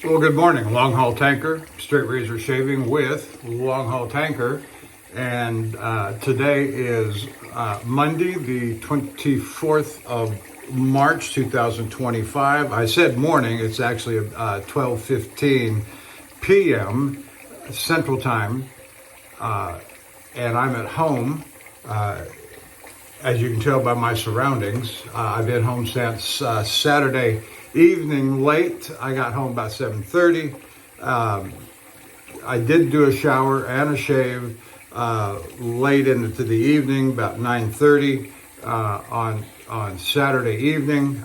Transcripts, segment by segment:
Well, good morning, Longhaultanker, straight razor shaving with Longhaultanker. And today is Monday, the 24th of March, 2025. I said morning, it's actually 12:15 p.m. Central Time, and I'm at home. As you can tell by my surroundings, I've been home since Saturday evening late. I got home about 7:30. I did do a shower and a shave late into the evening, about 9:30 on Saturday evening,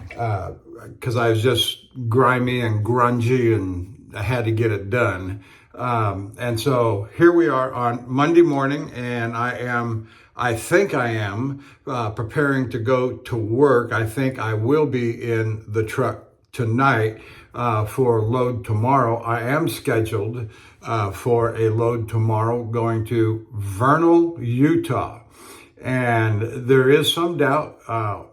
because I was just grimy and grungy and I had to get it done. And so here we are on Monday morning, and I think I am preparing to go to work. I think I will be in the truck tonight for load tomorrow. I am scheduled for a load tomorrow going to Vernal, Utah. And there is some doubt,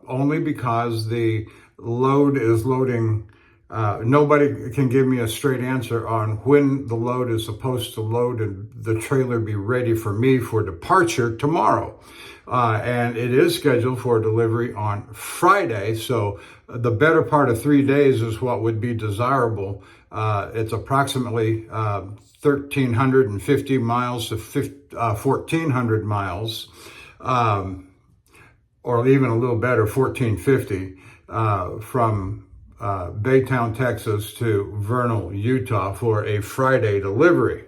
only because the load is loading. Nobody can give me a straight answer on when the load is supposed to load and the trailer be ready for me for departure tomorrow. And it is scheduled for delivery on Friday. So the better part of 3 days is what would be desirable. It's approximately 1,350 miles to 1,400 miles, or even a little better, 1,450 from Baytown, Texas to Vernal, Utah for a Friday delivery.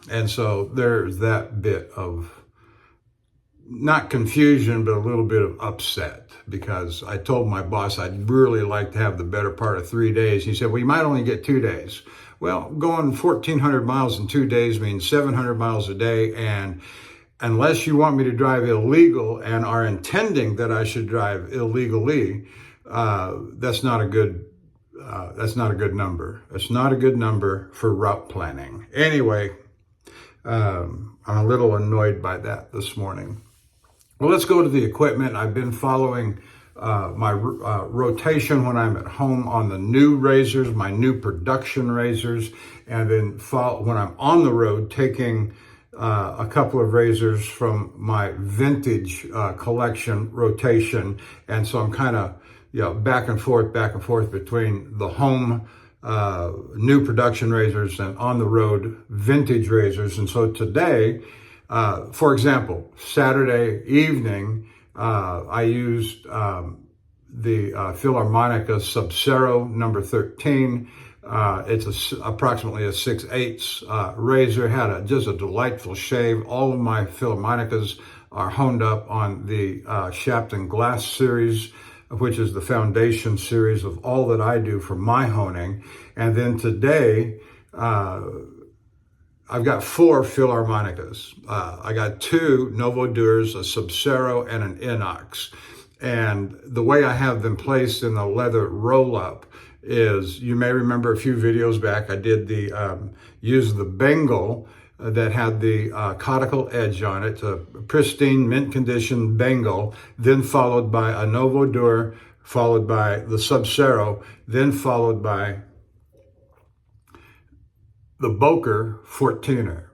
And so there's that bit of, not confusion, but a little bit of upset, because I told my boss I'd really like to have the better part of 3 days. He said, well, you might only get 2 days. Well, going 1,400 miles in 2 days means 700 miles a day, and unless you want me to drive illegal and are intending that I should drive illegally, that's not a good number. It's not a good number for route planning. Anyway, I'm a little annoyed by that this morning. Well, let's go to the equipment. I've been following my rotation when I'm at home on the new razors, my new production razors, and then when I'm on the road, taking a couple of razors from my vintage collection rotation. And so I'm kind of, back and forth between the home new production razors and on the road vintage razors. And so today, for example, Saturday evening, I used the Philharmonica Sub-Zero number 13. It's approximately a 6/8 razor. Had just a delightful shave. All of my Philharmonicas are honed up on the Shapton Glass series, which is the foundation series of all that I do for my honing. And then today, I've got 4 Philharmonicas. I got 2 Novo Durs, a Sub-Zero and an Inox. And the way I have them placed in the leather roll-up is, you may remember a few videos back, I did use the Bengal that had the conical edge on it, a pristine mint condition Bengal, then followed by a Novo Dur, followed by the Sub-Zero, then followed by the Boker 14er.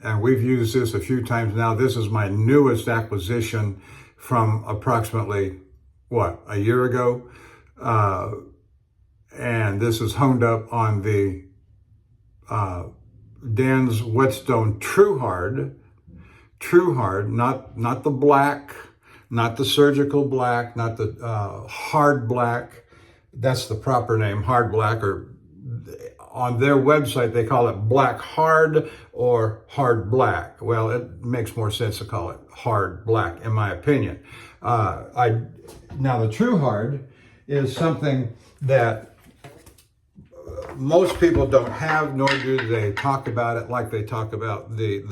And we've used this a few times now. This is my newest acquisition from approximately, a year ago. And this is honed up on the Dan's Whetstone True Hard, not the black, not the surgical black, not the hard black. That's the proper name, hard black, or on their website they call it black hard or hard black. Well, it makes more sense to call it hard black, in my opinion. Now the True Hard is something that most people don't have, nor do they talk about it like they talk about the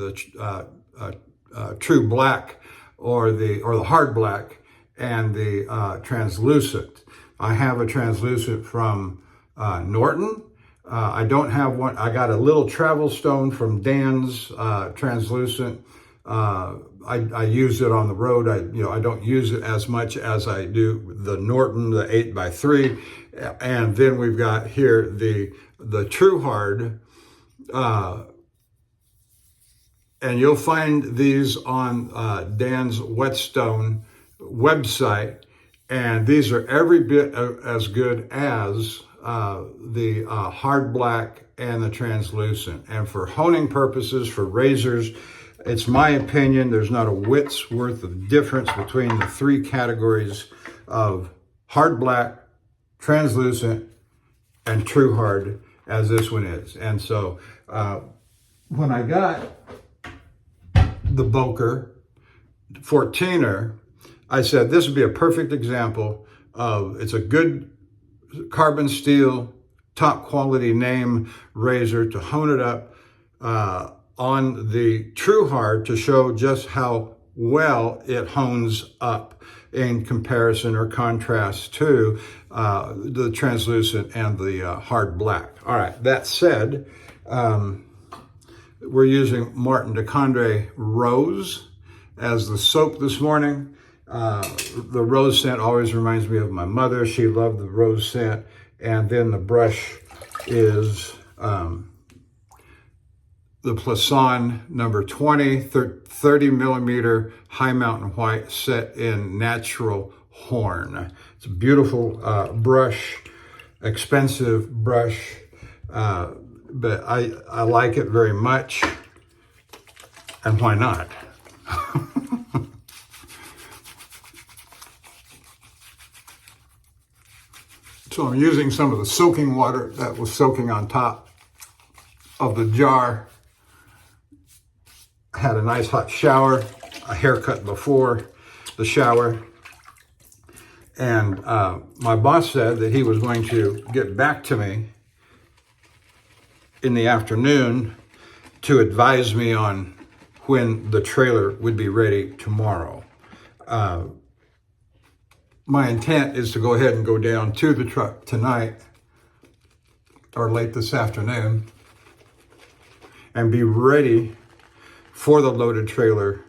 true black or the hard black and the translucent. I have a translucent from Norton. I don't have one. I got a little travel stone from Dan's translucent I use it on the road. I don't use it as much as I do the Norton, the 8x3. And then we've got here the True Hard. And you'll find these on Dan's Whetstone website. And these are every bit as good as the hard black and the translucent. And for honing purposes, for razors, it's my opinion, there's not a whit's worth of difference between the three categories of hard black, translucent, and true hard as this one is. And so when I got the Boker 14er, I said this would be a perfect example of, it's a good carbon steel, top quality name razor to hone it up on the True Hard to show just how well it hones up in comparison or contrast to the translucent and the hard black. All right, that said, we're using Martin de Condé Rose as the soap this morning. The rose scent always reminds me of my mother. She loved the rose scent. And then the brush is the Plasson number 20, 30 millimeter high mountain white set in natural horn. It's a beautiful brush, expensive brush, but I like it very much. And why not? So I'm using some of the soaking water that was soaking on top of the jar. I had a nice hot shower, a haircut before the shower. And my boss said that he was going to get back to me in the afternoon to advise me on when the trailer would be ready tomorrow. My intent is to go ahead and go down to the truck tonight or late this afternoon and be ready for the loaded trailer.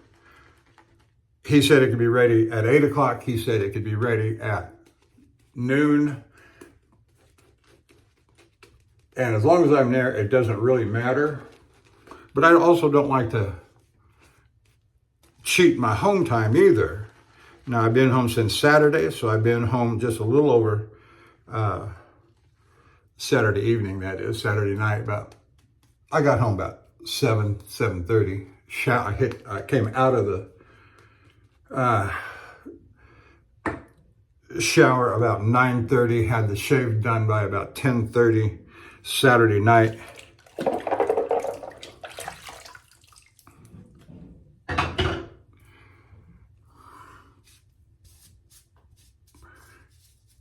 He said it could be ready at 8 o'clock. He said it could be ready at noon. And as long as I'm there, it doesn't really matter. But I also don't like to cheat my home time either. Now, I've been home since Saturday, so I've been home just a little over Saturday evening, that is, Saturday night. I got home about 7:30. I came out of the shower about 9:30, had the shave done by about 10:30 Saturday night.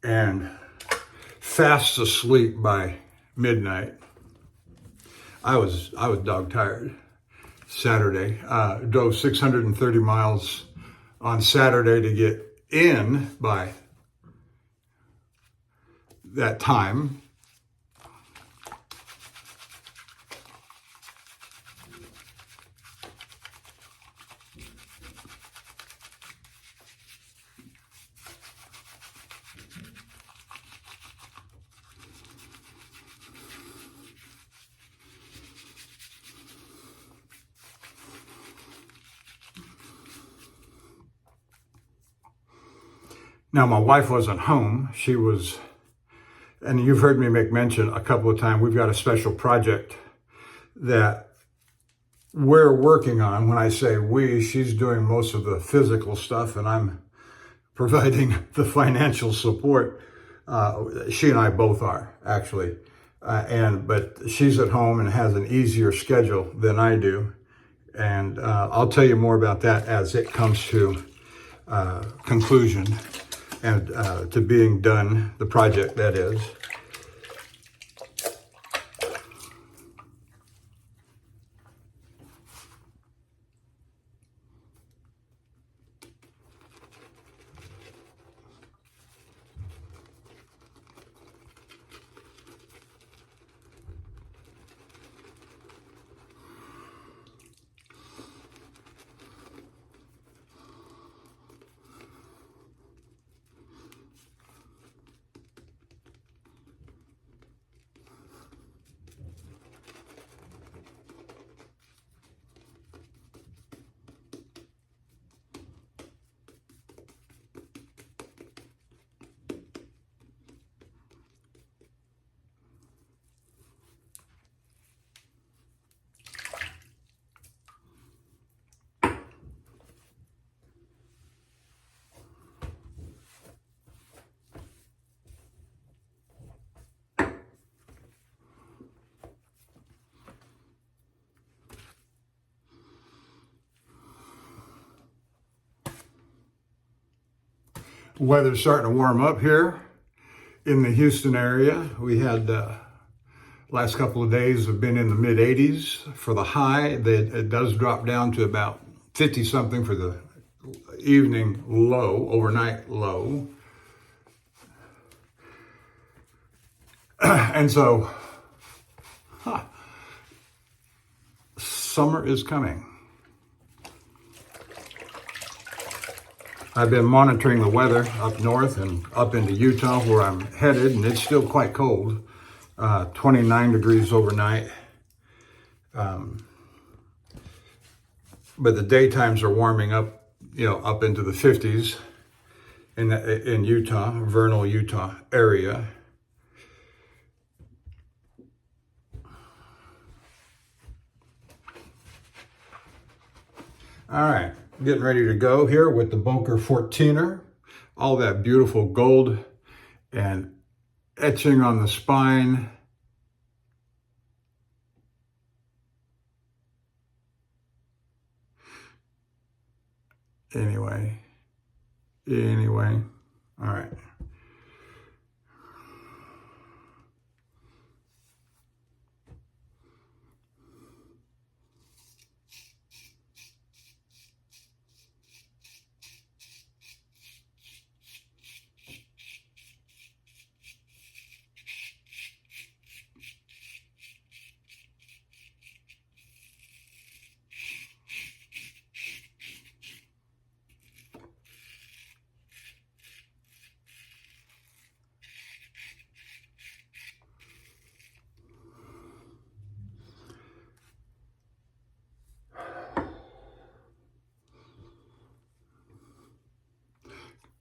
And fast asleep by midnight. I was dog tired Saturday. Drove 630 miles on Saturday to get in by that time. Now, my wife wasn't home. She was, and you've heard me make mention a couple of times, we've got a special project that we're working on. When I say we, she's doing most of the physical stuff and I'm providing the financial support. She and I both are, actually. But she's at home and has an easier schedule than I do. And I'll tell you more about that as it comes to conclusion and to being done, the project that is. Weather's starting to warm up here in the Houston area. We had last couple of days have been in the mid 80s for the high. It does drop down to about 50 something for the evening low, overnight low. And so, summer is coming. I've been monitoring the weather up north and up into Utah where I'm headed, and it's still quite cold. 29 degrees overnight. But the daytimes are warming up, up into the 50s in Utah, Vernal, Utah area. All right, getting ready to go here with the Bunker 14er. All that beautiful gold and etching on the spine. Anyway, all right.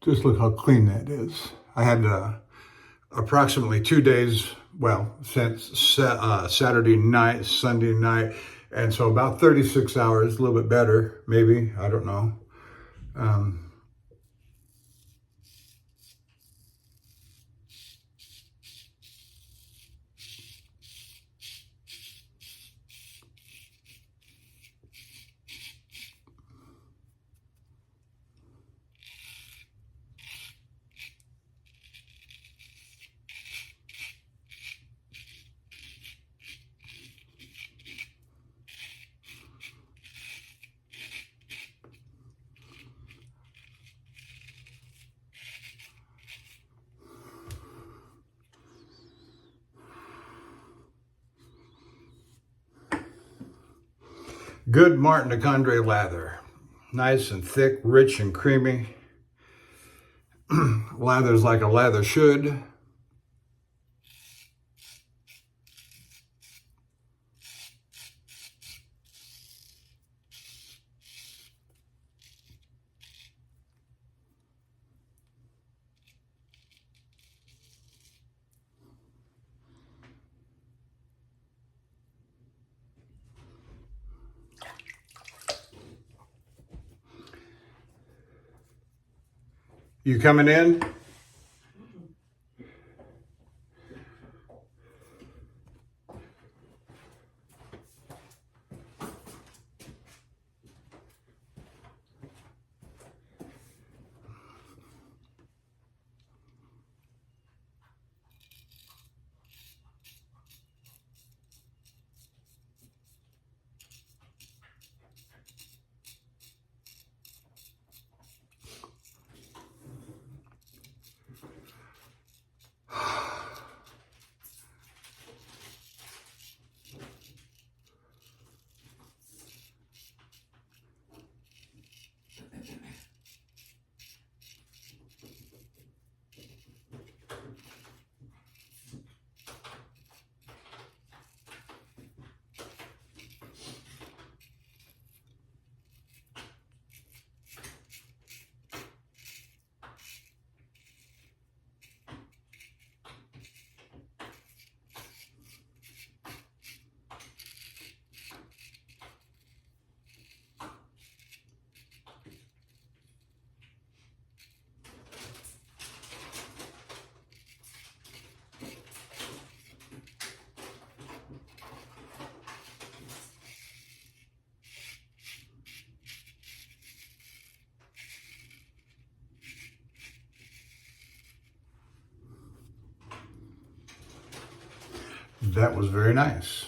Just look how clean that is. I had approximately 2 days, since Saturday night, Sunday night, and so about 36 hours, a little bit better, maybe, I don't know. Good Martin de Condré lather. Nice and thick, rich and creamy. Lather's like a lather should. You coming in? That was very nice.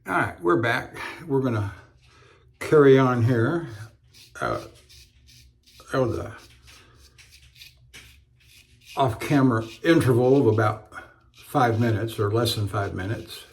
All right, we're back. We're gonna carry on here. That was a off-camera interval of about 5 minutes or less than 5 minutes.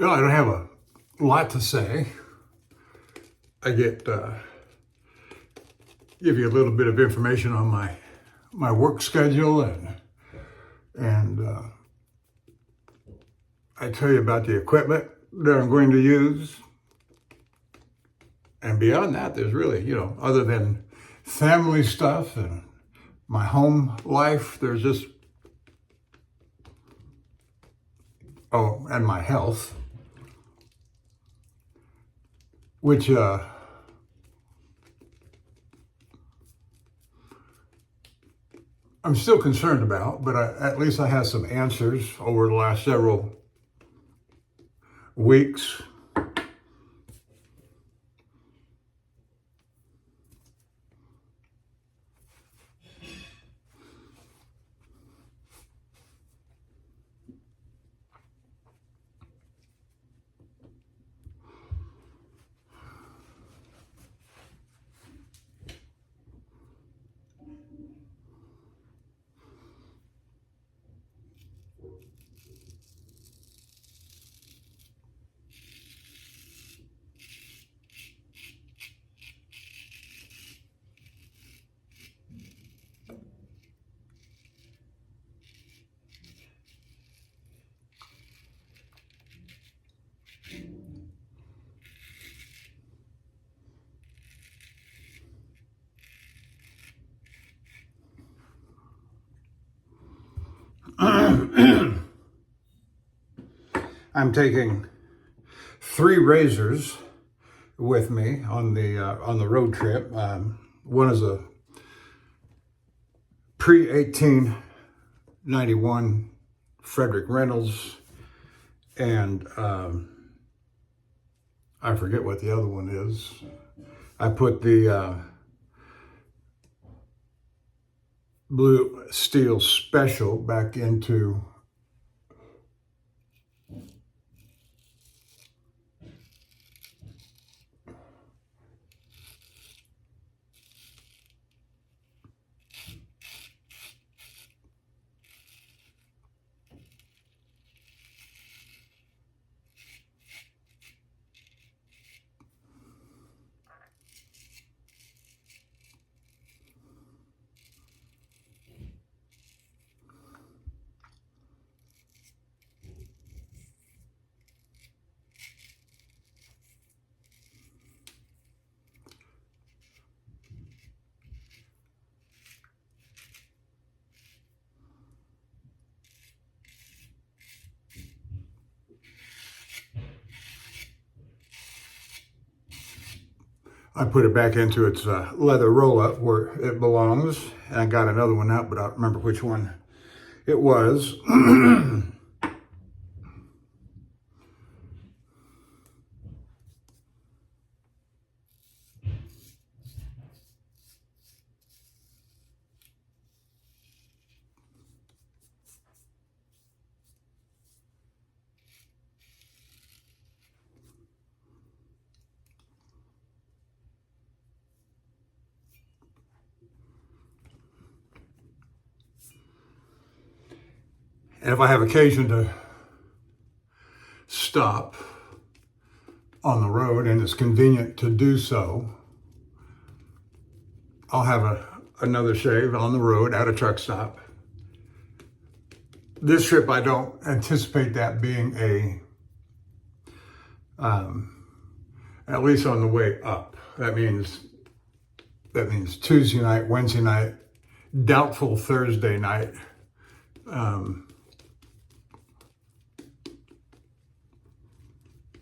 I don't have a lot to say. I give you a little bit of information on my work schedule, and I tell you about the equipment that I'm going to use. And beyond that, there's really, other than family stuff and my home life, there's just, and my health, which I'm still concerned about, but at least I have some answers over the last several weeks. I'm taking 3 razors with me on the road trip. One is a pre-1891 Frederick Reynolds, and I forget what the other one is. I put the Blue Steel Special back into I put it back into its leather roll-up where it belongs. And I got another one out, but I don't remember which one it was. And if I have occasion to stop on the road and it's convenient to do so, I'll have another shave on the road at a truck stop. This trip, I don't anticipate that being at least on the way up. That means Tuesday night, Wednesday night, doubtful Thursday night.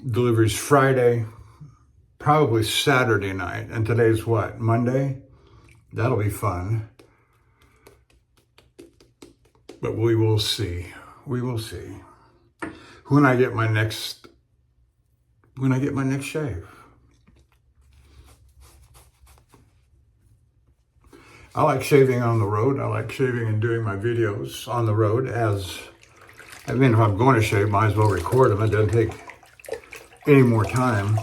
Deliveries Friday, probably Saturday night. And today's what, Monday? That'll be fun. But we will see. We will see. When I get my next shave. I like shaving on the road. I like shaving and doing my videos on the road if I'm going to shave, might as well record them. It doesn't take any more time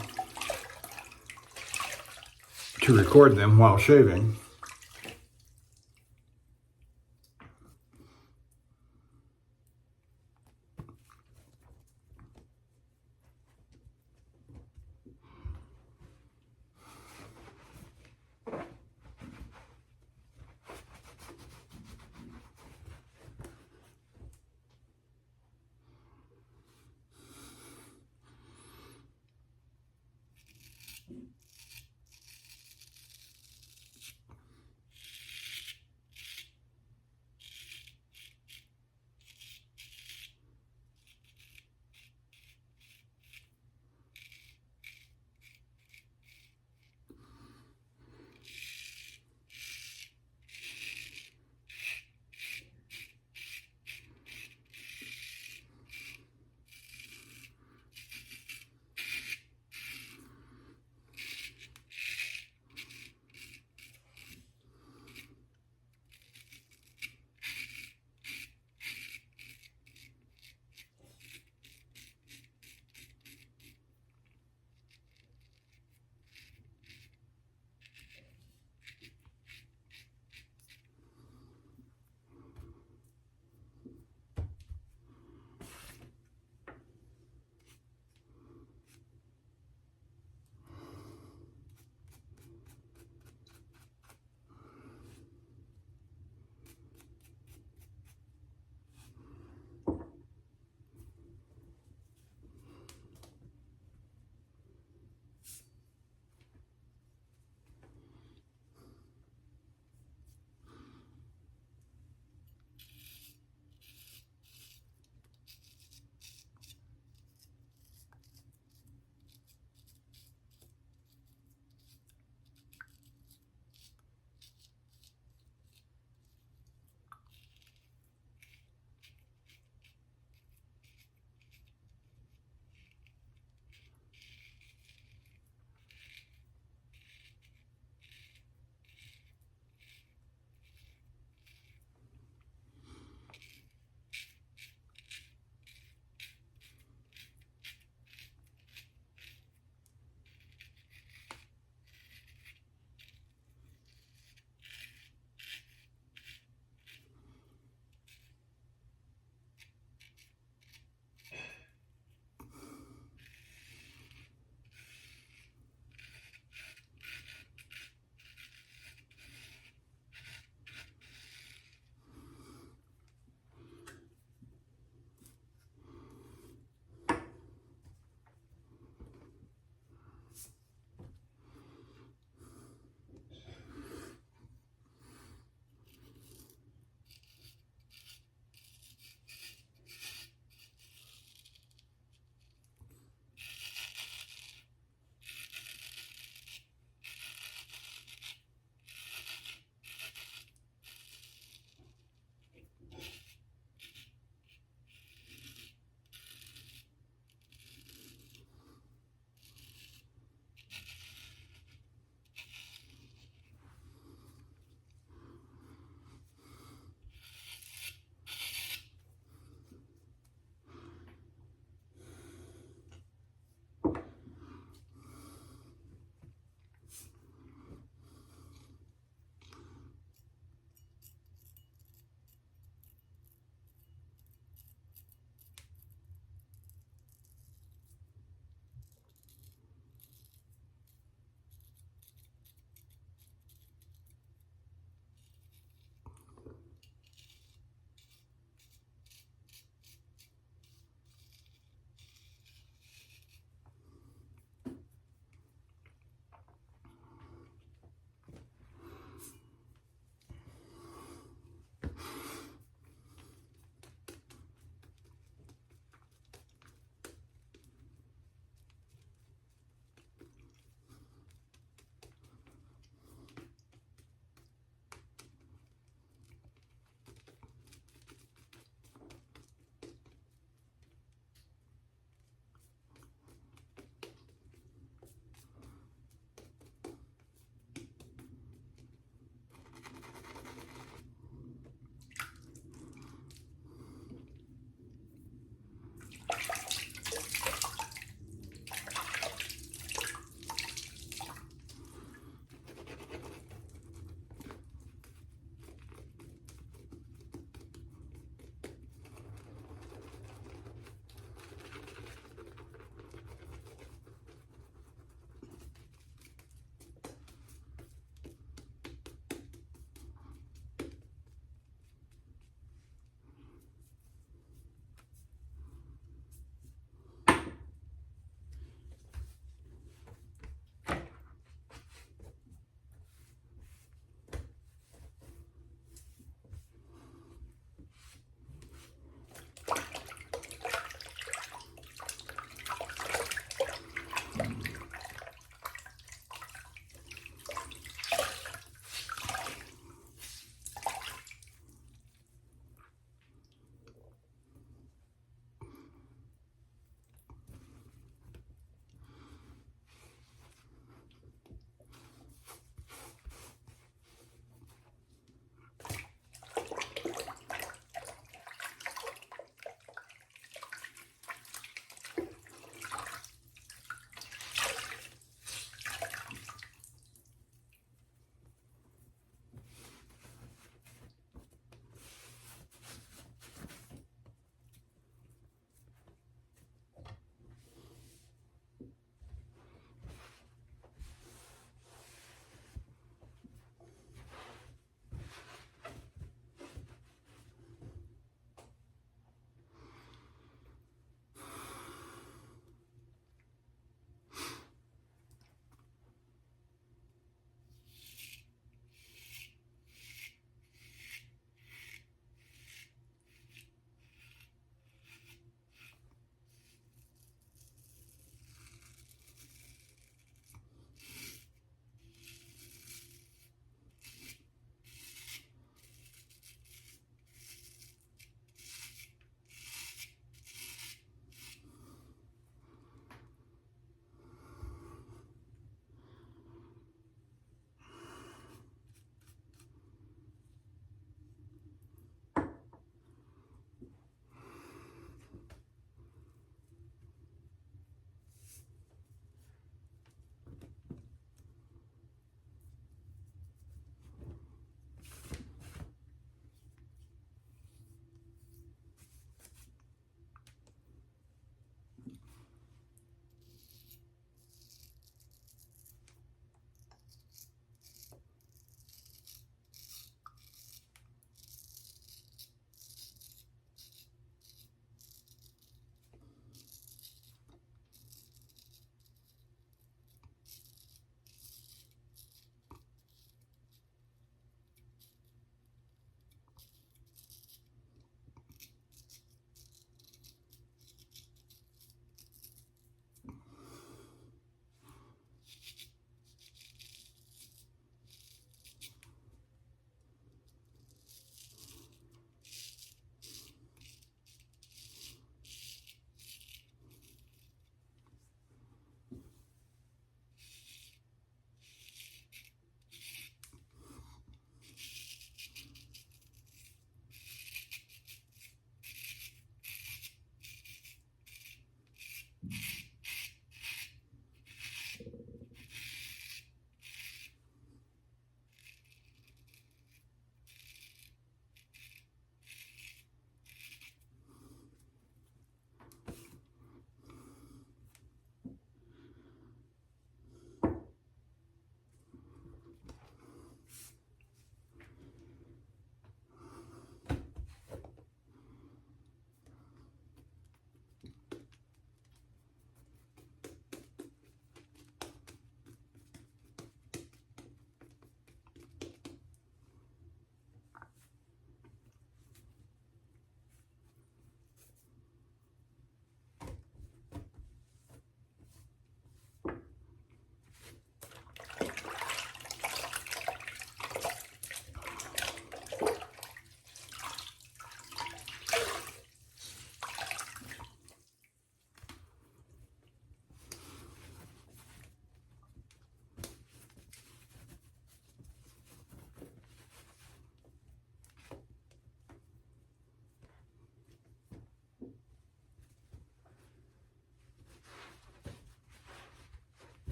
to record them while shaving.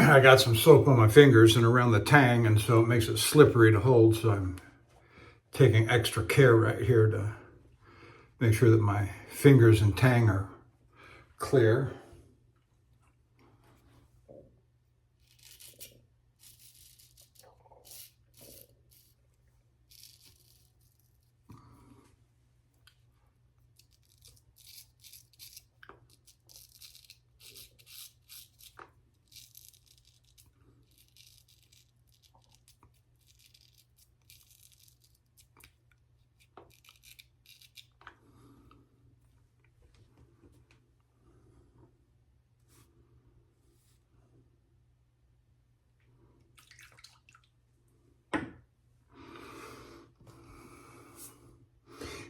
I got some soap on my fingers and around the tang, and so it makes it slippery to hold. So I'm taking extra care right here to make sure that my fingers and tang are clear.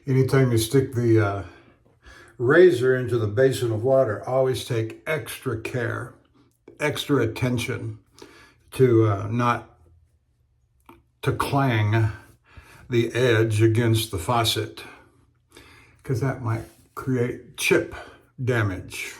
Anytime you stick the razor into the basin of water, always take extra care, extra attention to not to clang the edge against the faucet, because that might create chip damage.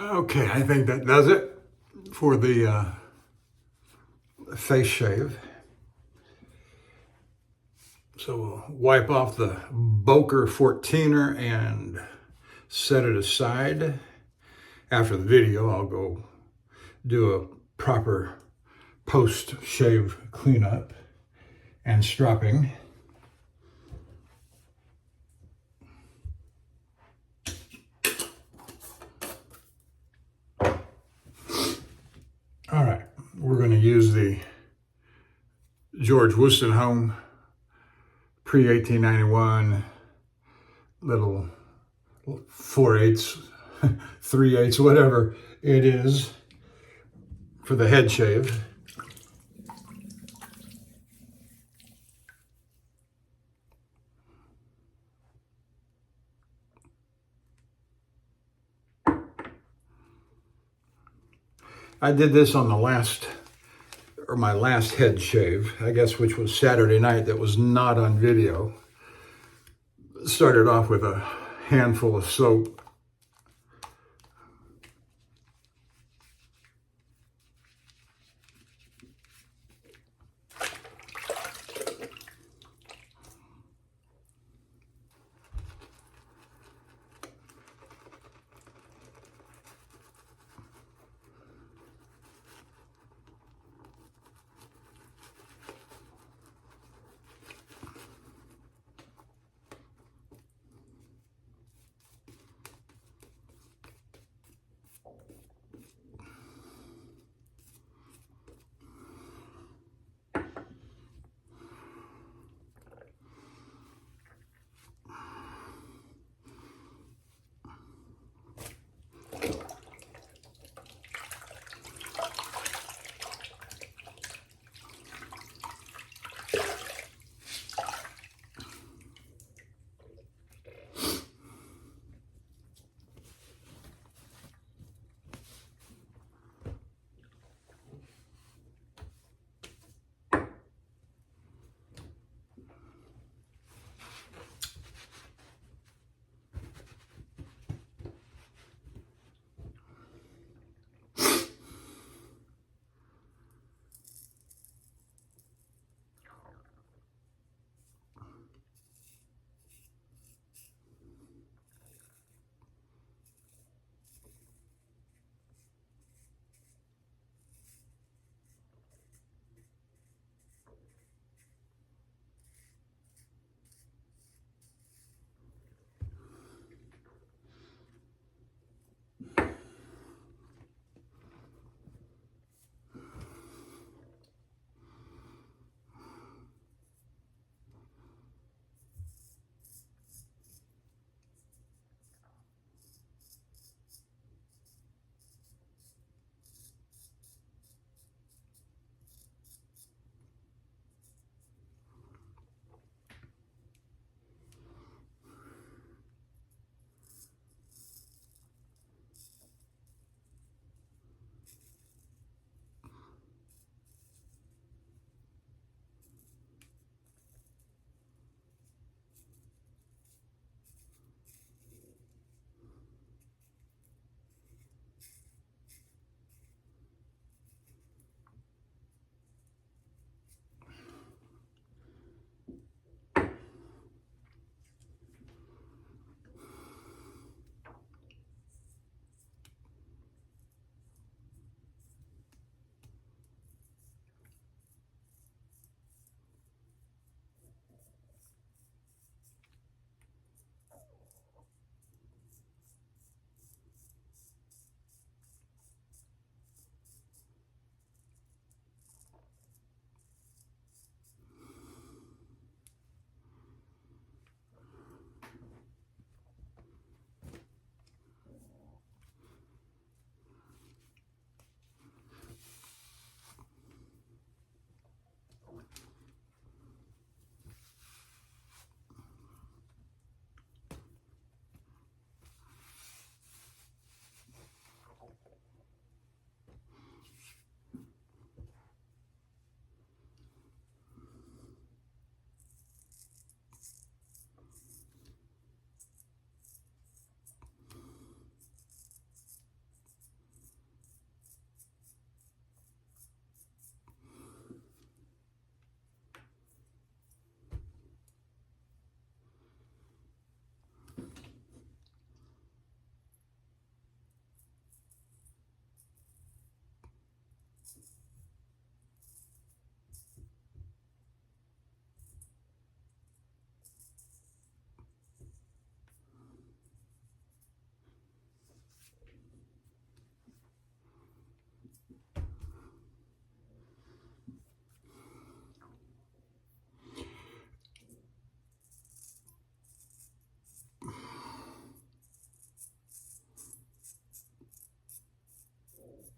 Okay, I think that does it for the face shave. So we'll wipe off the Boker 14er and set it aside. After the video, I'll go do a proper post-shave cleanup and stropping. All right, we're going to use the George Wostenholme pre-1891 little 4/8, 3/8, whatever it is for the head shave. I did this on my last head shave, I guess, which was Saturday night, that was not on video. Started off with a handful of soap.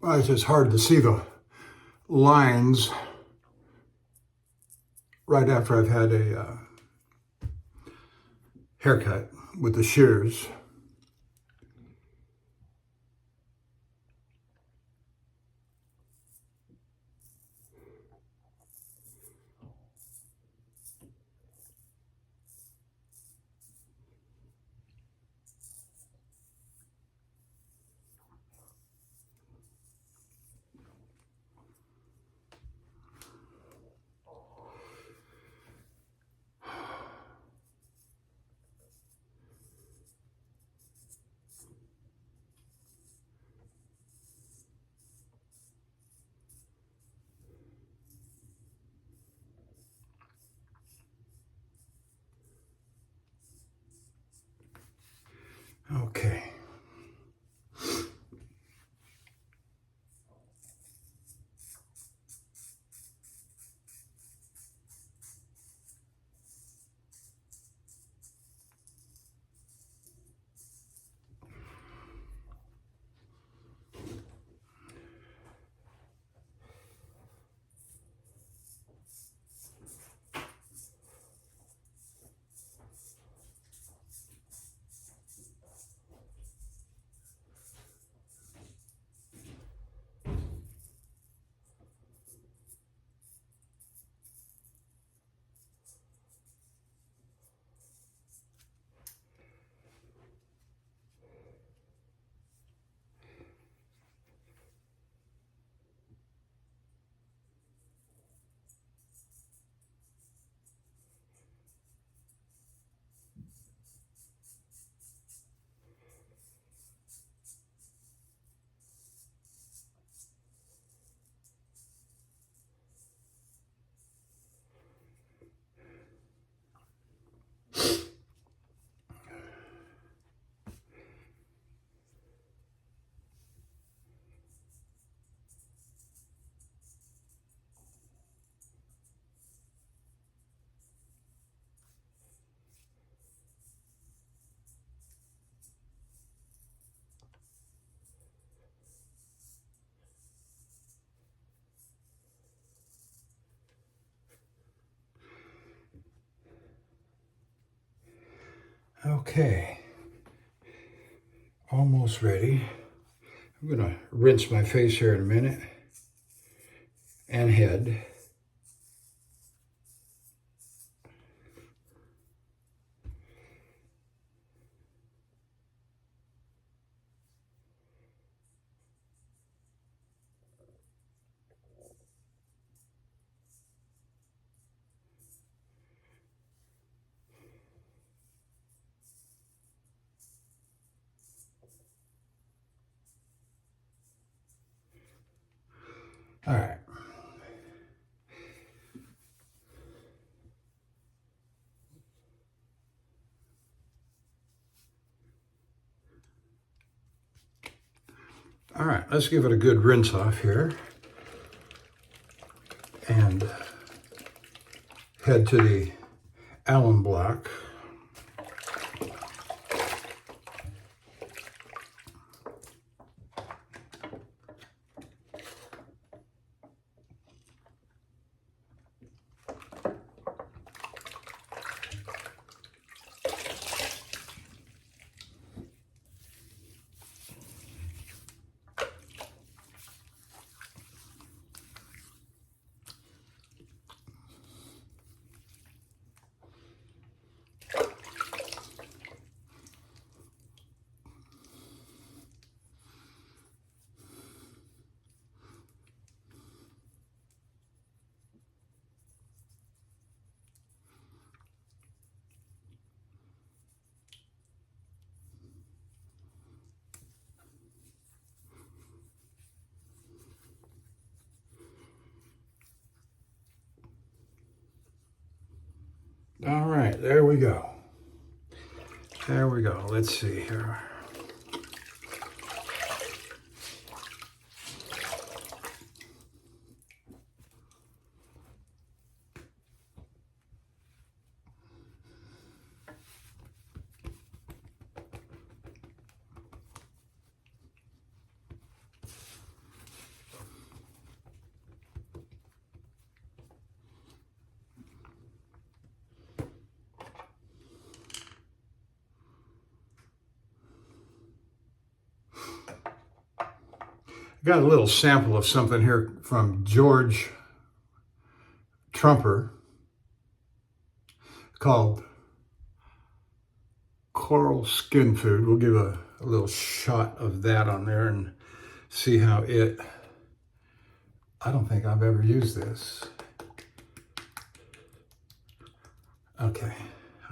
Well, it's just hard to see the lines right after I've had a haircut with the shears. Okay. Okay, almost ready. I'm gonna rinse my face here in a minute and head. All right. All right, let's give it a good rinse off here and head to the Allen block. All right, there we go. There we go. Let's see here. got a little sample of something here from George Trumper called Coral Skin Food. We'll give a little shot of that on there and see how it, I don't think I've ever used this. Okay,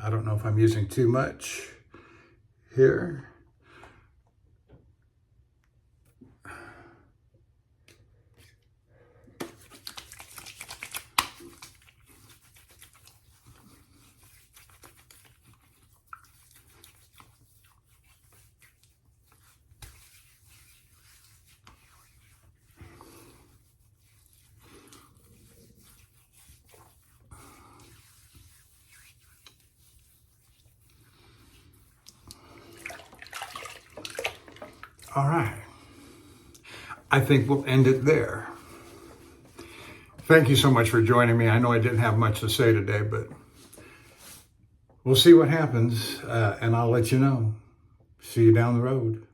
I don't know if I'm using too much here. All right, I think we'll end it there. Thank you so much for joining me. I know I didn't have much to say today, but we'll see what happens, and I'll let you know. See you down the road.